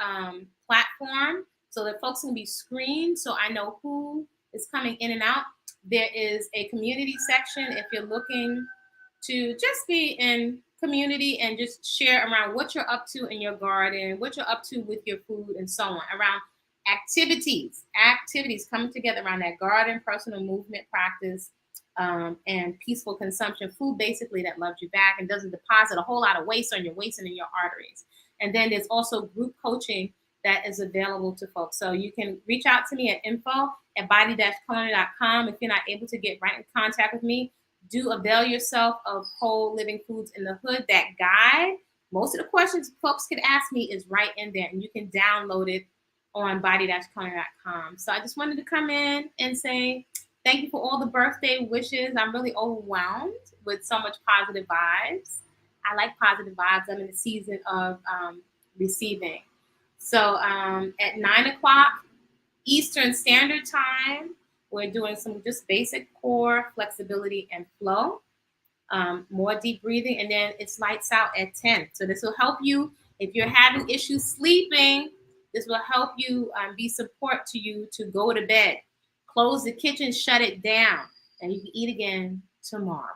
platform so that folks can be screened so I know who is coming in and out. There is a community section if you're looking to just be in community and just share around what you're up to in your garden, what you're up to with your food, and so on, around activities coming together around that garden, personal movement practice, and peaceful consumption. Food basically that loves you back and doesn't deposit a whole lot of waste on your waist and in your arteries. And then there's also group coaching that is available to folks. So you can reach out to me at info@body-culinary.com. If you're not able to get right in contact with me, do avail yourself of Whole Living Foods in the Hood. That guide, most of the questions folks can ask me is right in there, and you can download it on body-culinary.com. So I just wanted to come in and say thank you for all the birthday wishes. I'm really overwhelmed with so much positive vibes. I like positive vibes. I'm in the season of receiving. So at 9:00 Eastern Standard Time, we're doing some just basic core flexibility and flow, more deep breathing, and then it's lights out at 10. So this will help you if you're having issues sleeping. This will help you be support to you to go to bed. Close the kitchen, shut it down, and you can eat again tomorrow.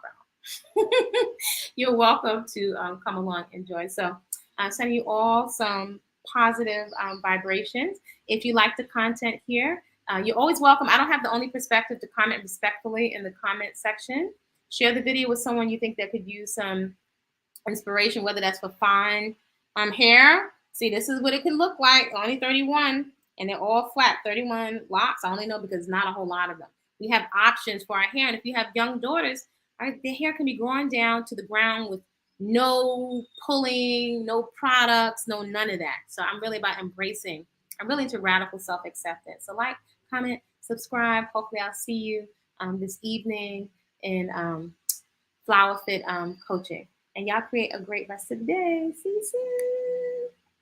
You're welcome to come along and join. So I'm sending you all some positive vibrations. If you like the content here, you're always welcome. I don't have the only perspective to comment respectfully in the comment section. Share the video with someone you think that could use some inspiration, whether that's for fine Hair. See, this is what it can look like. Only 31, and they're all flat. 31 locks. I only know because not a whole lot of them. We have options for our hair, and if you have young daughters, their hair can be growing down to the ground with no pulling, no products, no none of that. So I'm really about embracing. I'm really into radical self acceptance. So like, comment, subscribe. Hopefully, I'll see you this evening in Flower Fit coaching. And y'all create a great rest of the day. See you soon.